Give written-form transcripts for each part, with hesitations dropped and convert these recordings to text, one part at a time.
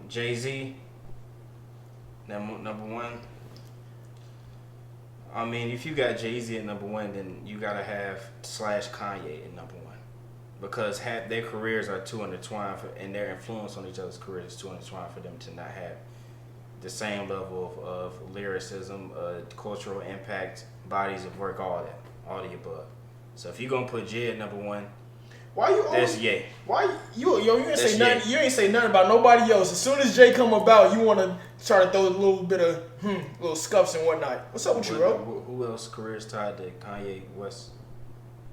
Jay-Z, number one. I mean, if you got Jay-Z at number one, then you gotta have slash Kanye at number one, because their careers are too intertwined and their influence on each other's careers is too intertwined for them to not have the same level of lyricism, cultural impact, bodies of work, all the above. So if you're gonna put Jay at number one, why you that's always, Ye. Why you ain't say nothing? You ain't say nothing about nobody else. As soon as Jay come about, you want to try to throw a little bit of little scuffs and whatnot. What's up with you, bro? Who else career is tied to Kanye West's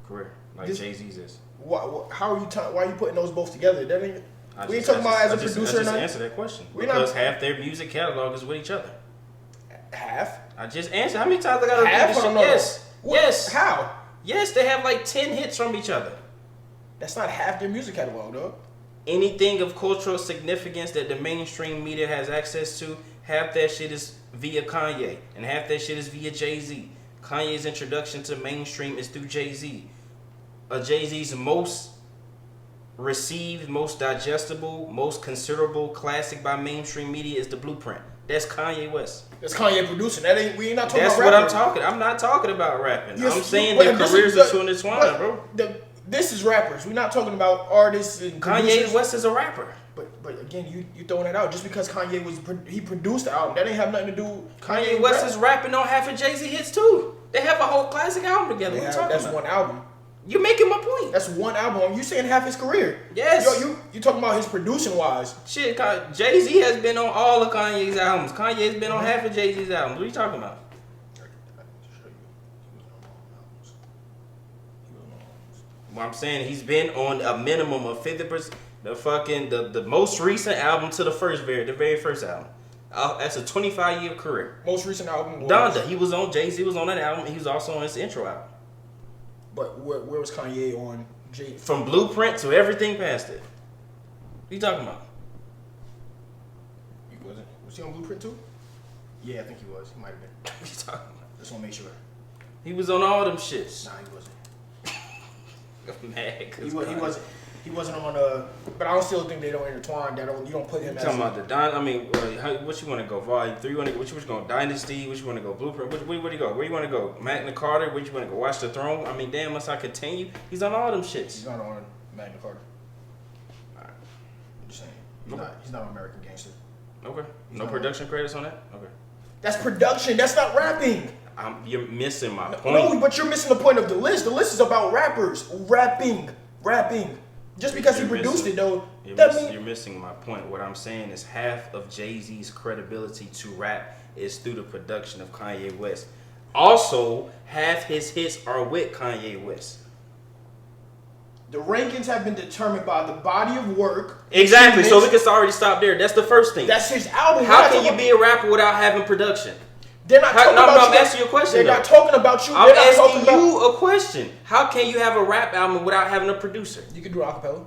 career like Jay-Z's is? How are you? Why are you putting those both together? We ain't talking about as a producer. I just answered that question because half their music catalog is with each other. Half? I just answered. How many times I got to half? repeat this shit? Yes. Yes. How? Yes, they have like 10 hits from each other. That's not half their music catalog, dog. Anything of cultural significance that the mainstream media has access to, half that shit is via Kanye, and half that shit is via Jay-Z. Kanye's introduction to mainstream is through Jay-Z. Jay-Z's most received, most digestible, most considerable classic by mainstream media is The Blueprint. That's Kanye West. That's Kanye producing. We ain't not talking about rapping. That's what I'm talking. I'm not talking about rapping. Yes, I'm saying their careers are too intertwined, bro. This is rappers. We're not talking about artists and producers. Kanye West is a rapper. But again, you throwing that out just because Kanye he produced the album. That ain't have nothing to do. Kanye West is rapping on half of Jay-Z hits too. They have a whole classic album together. What are you talking about? That's one album. You're making my point. That's one album. You saying half his career? Yes. You talking about his producing wise? Shit, Jay-Z has been on all of Kanye's albums. Kanye's been on half of Jay-Z's albums. What are you talking about? Well, I'm saying he's been on a minimum of 50%. The most recent album to the very first album. That's a 25-year career. Most recent album was Donda. Jay-Z was on that album. He was also on his intro album. But where was Kanye on Jay? From Blueprint to everything past it. What you talking about? Was he on Blueprint too? Yeah, I think he was. He might have been. What you talking about? Just want to make sure. He was on all them shits. Nah, he wasn't. I'm mad he wasn't. He wasn't on but I still think they don't intertwine. You don't put him. You talking about the Don? I mean, what you want to go? Volume 3? What you going Dynasty? What you want to go? Blueprint? Where you go? Where you want to go? Magna Carta? Where you want to go? Watch the Throne? I mean, damn, must I continue? He's on all them shits. He's not on Magna Carta. Alright. I'm just saying. He's not an American Gangster. Okay. No production credits on that? Okay. That's production. That's not rapping. You're missing my point. No, but you're missing the point of the list. The list is about rappers. Rapping. Just because he produced it, though, you're missing my point. What I'm saying is half of Jay-Z's credibility to rap is through the production of Kanye West. Also, half his hits are with Kanye West. The rankings have been determined by the body of work. Exactly. So we can already stop there. That's the first thing. That's his album. How can you be a rapper without having production? They're not talking about you. I'm asking you a question. They're not talking about you. I'm asking you a question. How can you have a rap album without having a producer? You can do acapella.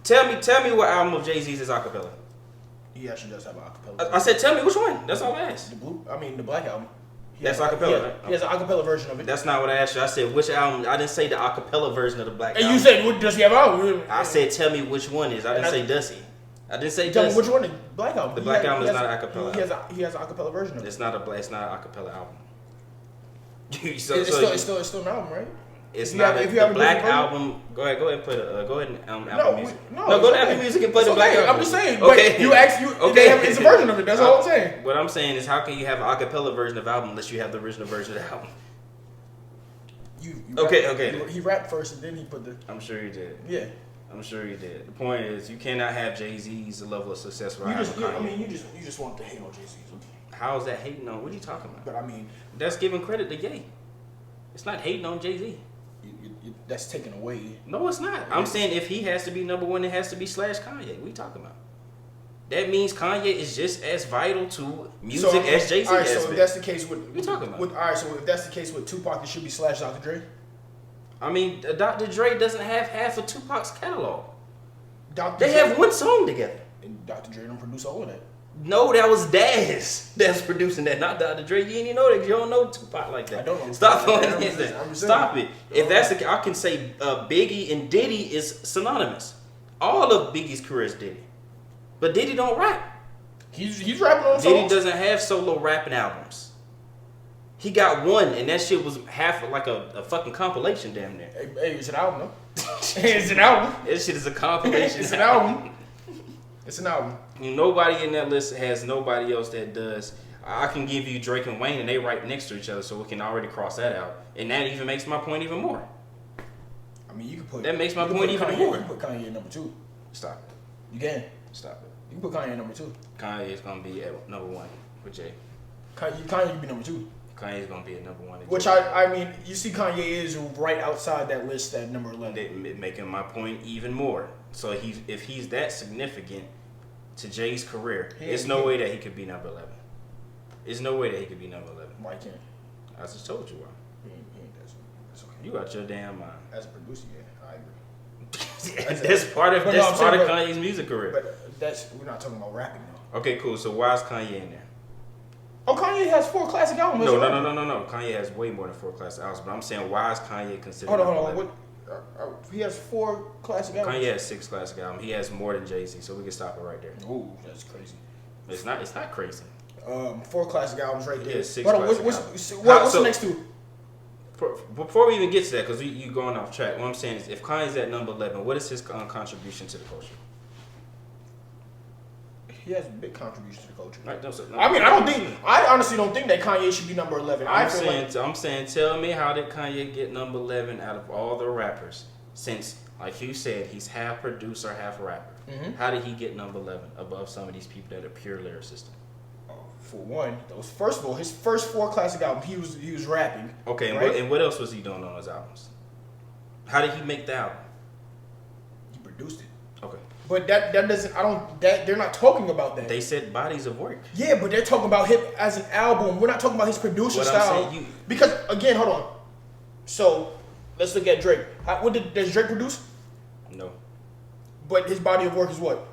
Tell me what album of Jay-Z's is acapella. He actually does have an acapella. I said, tell me which one. That's all I asked. The Black Album. That's acapella, right? He has an acapella version of it. That's not what I asked you. I said which album. I didn't say the acapella version of the Black Album. And you said, does he have an album? I said, tell me which one is. I didn't say does he. I didn't say tell does me which one. The Black Album. The Black Album is not an acapella. He has an acapella version of it. It's not an acapella album. It's still an album, right? It's not the Black Album. Go ahead and play go ahead and Apple Music. No, go to Apple Music and play the Black Album. I'm just saying. Okay. But you asked it's a version of it. That's all I'm saying. What I'm saying is, how can you have an acapella version of the album unless you have the original version of the album? Okay. He rapped first and then he put the. I'm sure he did. Yeah. I'm sure you did. The point is, you cannot have Jay-Z's level of success without Kanye. You just want to hate on Jay-Z. How is that hating on? What are you talking about? But I mean, that's giving credit to Ye. It's not hating on Jay-Z. That's taken away. No, it's not. I'm saying if he has to be number one, it has to be / Kanye. What are you talking about? That means Kanye is just as vital to music as Jay-Z all right, has so been. if that's the case with... What are you talking about? All right, so if that's the case with Tupac, it should be / Dr. Dre? I mean, Dr. Dre doesn't have half of Tupac's catalog. They have one song together. And Dr. Dre don't produce all of that. No, that was Daz that's producing that, not Dr. Dre. You didn't even know that. You don't know Tupac like that. I don't know. Stop Stop it. If that's the, I can say Biggie and Diddy is synonymous. All of Biggie's career is Diddy. But Diddy don't rap. He's rapping on songs. Diddy doesn't have solo rapping albums. He got one, and that shit was half like a fucking compilation, damn near. Hey, it's an album, though. It's an album. That shit is a compilation. It's an album. It's an album. Nobody in that list has nobody else that does. I can give you Drake and Wayne, and they right next to each other, so we can already cross that out. And that even makes my point even more. I mean, you can put... That makes my point even more. You can put Kanye at number 2. Stop it. You can. Stop it. You can put Kanye at number 2. Kanye is going to be at number 1 with Jay. Kanye can be number 2. Kanye is going to be at number 1. Which I mean, you see Kanye is right outside that list at number 11. Making my point even more. So if he's that significant to Jay's career, there's no way that he could be number 11. There's no way that he could be number 11. Why can't? I just told you why. He ain't that's okay. You out your damn mind. As a producer, yeah, I agree. That's part of Kanye's music career. But we're not talking about rapping though. Okay, cool. So why is Kanye in there? Oh, Kanye has 4 classic albums. No. Kanye has way more than 4 classic albums. But I'm saying, why is Kanye considered? Hold on. What? He has 4 classic albums. Kanye has 6 classic albums. He has more than Jay-Z, so we can stop it right there. Ooh, that's crazy. It's not crazy. 4 classic albums right there. Yeah, 6 But what's the next 2? Before we even get to that, because you going off track, what I'm saying is, if Kanye's at number 11, what is his contribution to the culture? He has a big contribution to the culture. Right, I honestly don't think that Kanye should be number 11. I'm saying, tell me, how did Kanye get number 11 out of all the rappers? Since, like you said, he's half producer, half rapper. Mm-hmm. How did he get number 11 above some of these people that are pure lyricists? For one, first of all, his first 4 classic albums, he was rapping. Okay, right? and what else was he doing on his albums? How did he make the album? He produced it. Okay. But that doesn't, they're not talking about that. They said bodies of work. Yeah, but they're talking about him as an album. We're not talking about his producer style. Because, again, hold on. So, let's look at Drake. Does Drake produce? No. But his body of work is what?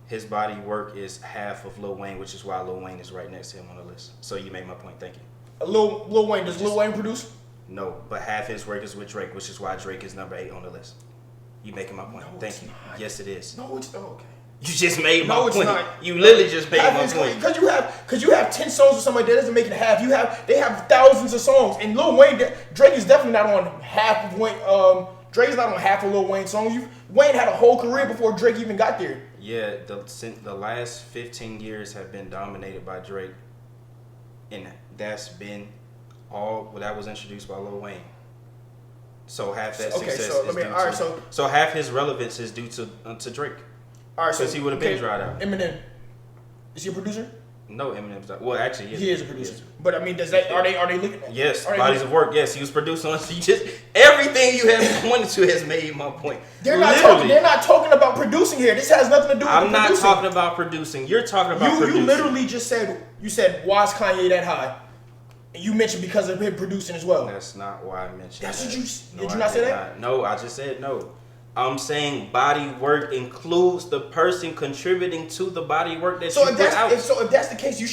His body work is half of Lil Wayne, which is why Lil Wayne is right next to him on the list. So you made my point. Thank you. Lil Wayne, does Lil Wayne produce? No, but half his work is with Drake, which is why Drake is number 8 on the list. You making my point. No, Thank you. Not. Yes, it is. No, it's not. Okay. You just made my point. No, it's not. You literally just made my point. Because you have 10 songs or something like that doesn't make it half. They have thousands of songs. And Lil Wayne, Drake is definitely not on half of Wayne. Drake's not on half of Lil Wayne's songs. Wayne had a whole career before Drake even got there. Yeah, the last 15 years have been dominated by Drake, and that's been all that was introduced by Lil Wayne. So half that success so half his relevance is due to Drake. All right, because he would have been dried out. Eminem, is he a producer? No, Eminem's not. Well, actually, he is a producer. But I mean, are they looking at? Yes, bodies of work. Yes, he was producing. Everything you have pointed to has made my point. They're not talking about producing here. This has nothing to do with producing. I'm not talking about producing. You're talking about producing. You literally just said why is Kanye that high? And you mentioned because of him producing as well. That's not why I mentioned. That's what you did. You not say that? No, I just said no. I'm saying body work includes the person contributing to the body work that you put out. So if that's the case, you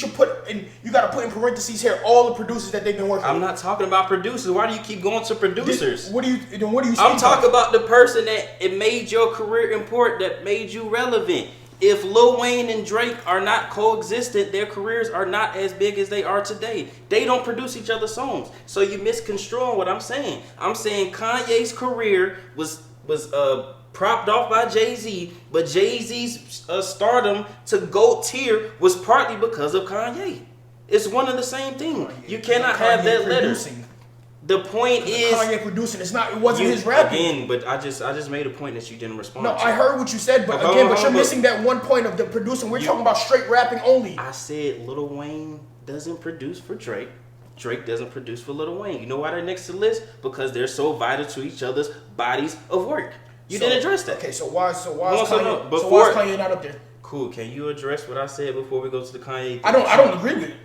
got to put in parentheses here all the producers that they've been working with. I'm not talking about producers. Why do you keep going to producers? What do you say? I'm talking about the person that it made your career important, that made you relevant. If Lil Wayne and Drake are not coexistent, their careers are not as big as they are today. They don't produce each other's songs. So you misconstruing what I'm saying. I'm saying Kanye's career was propped off by Jay-Z, but Jay-Z's stardom to GOAT tier was partly because of Kanye. It's one and the same thing. You cannot have that letter. The point is Kanye producing. It wasn't his rapping. Again, but I just made a point that you didn't respond to. I heard what you said, but you're missing that one point of the producing. We're talking about straight rapping only. I said Lil Wayne doesn't produce for Drake. Drake doesn't produce for Lil Wayne. You know why they're next to the list? Because they're so vital to each other's bodies of work. You didn't address that. Okay, so why is Kanye not up there? Cool. Can you address what I said before we go to the Kanye? I don't agree with it.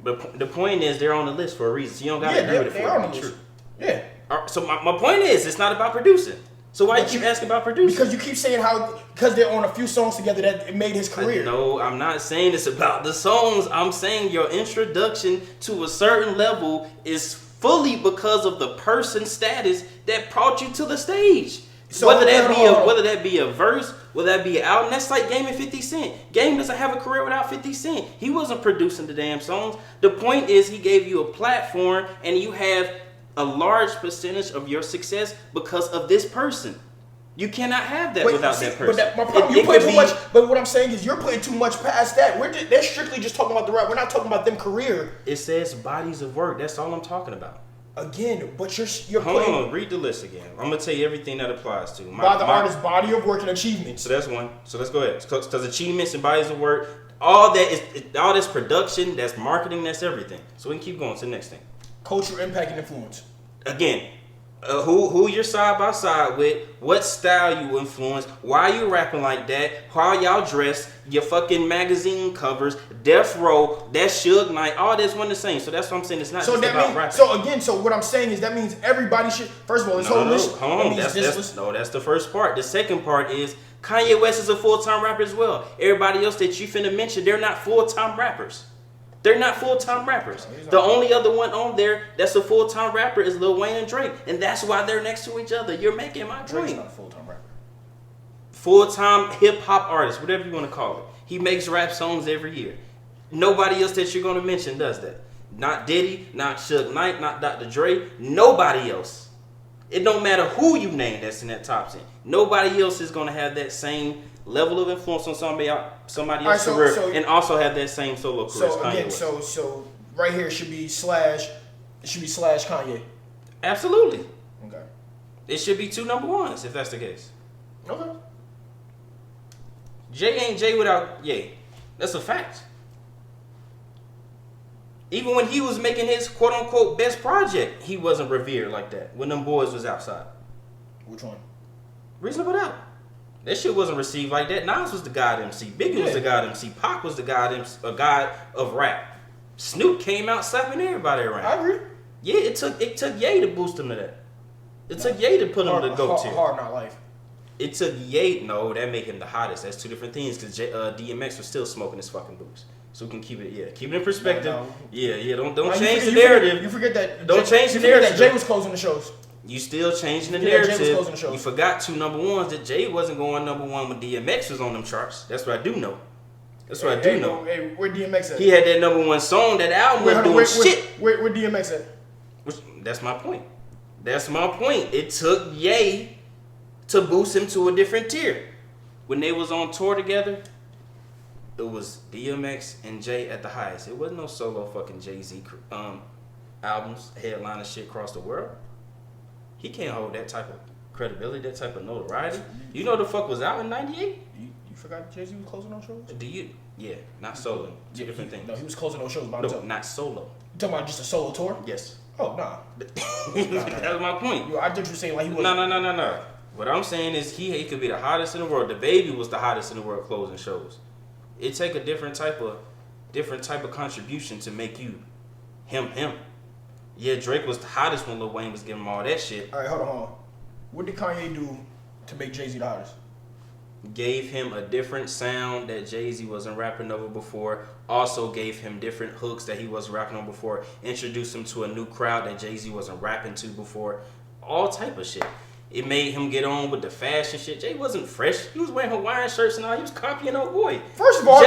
But the point is, they're on the list for a reason. So you don't got to agree with it. They are on the list. Yeah. So my point is, it's not about producing. So why you keep asking about producing? Because you keep saying because they're on a few songs together that it made his career. No, I'm not saying it's about the songs. I'm saying your introduction to a certain level is fully because of the person status that brought you to the stage. So whether that be a verse, whether that be an album, that's like Game and 50 Cent. Game doesn't have a career without 50 Cent. He wasn't producing the damn songs. The point is he gave you a platform and you have a large percentage of your success because of this person. You cannot have that without that person. But my problem, you put too much. But what I'm saying is, you're putting too much past that. They're strictly just talking about the rap. We're not talking about them career. It says bodies of work. That's all I'm talking about. Again, but you're Hold putting. on, read the list again. I'm gonna tell you everything that applies to By the artist's body of work and achievements. So that's one. So let's go ahead. Because achievements and bodies of work, all this production, that's marketing, that's everything. So we can keep going to the next thing. Cultural impact and influence. Again, who you're side by side with, what style you influence, why you rapping like that, how y'all dress, your fucking magazine covers, Death Row, that Suge Knight, all this one the same. So that's what I'm saying. It's not just about rapping. So again, what I'm saying is that means everybody should. First of all, this whole list. Hold on. That's the first part. The second part is Kanye West is a full-time rapper as well. Everybody else that you finna mention, they're not full-time rappers. They're not full-time rappers. The only other one on there that's a full-time rapper is Lil Wayne and Drake. And that's why they're next to each other. You're making my point. Drake's not a full-time rapper. Full-time hip-hop artist, whatever you want to call it. He makes rap songs every year. Nobody else that you're going to mention does that. Not Diddy, not Suge Knight, not Dr. Dre. Nobody else. It don't matter who you name that's in that top 10. Nobody else is going to have that same level of influence on somebody else's career and also have that same solo career. So again, so right here should be slash Kanye. Absolutely. Okay. It should be 2 number ones if that's the case. Okay. Jay ain't Jay without Ye. That's a fact. Even when he was making his quote unquote best project, he wasn't revered like that when them boys was outside. Which one? Reasonable Doubt. That shit wasn't received like that. Nas was the god MC. Biggie was the god MC. Pac was the god of rap. Snoop came out slapping everybody around. I agree. Yeah, it took Ye to boost him to that. It took Ye to put him to go to. Hard Not Life. It took Ye. No, that made him the hottest. That's two different things because DMX was still smoking his fucking boots. So we can keep it in perspective. No. Yeah. Don't change the narrative. You forget that. Don't change the narrative. That Jay was closing the shows. You still changing the Jay was narrative. closing the shows. You forgot 2 number ones that Jay wasn't going number 1 when DMX was on them charts. That's what I do know. Hey, where DMX at? He had that number 1 song. That album was doing shit. Where DMX at? That's my point. It took Ye to boost him to a different tier. When they was on tour together, it was DMX and Jay at the highest. It wasn't no solo fucking Jay-Z albums, headliner shit across the world. He can't hold that type of credibility, that type of notoriety. You know the fuck was out in 98? You forgot Jay-Z was closing those shows? Yeah, not solo. Two different things. No, he was closing those shows by himself. No, not solo. You talking about just a solo tour? Yes. Oh, nah. That was my point. I thought you were saying like he wasn't. No. What I'm saying is he could be the hottest in the world. The Baby was the hottest in the world closing shows. It take a different type of contribution to make you him. Yeah, Drake was the hottest when Lil Wayne was giving him all that shit. All right, hold on. What did Kanye do to make Jay-Z the hottest? Gave him a different sound that Jay-Z wasn't rapping over before. Also gave him different hooks that he wasn't rapping on before. Introduced him to a new crowd that Jay-Z wasn't rapping to before. All type of shit. It made him get on with the fashion shit. Jay wasn't fresh. He was wearing Hawaiian shirts and all. He was copying old boy. First of all,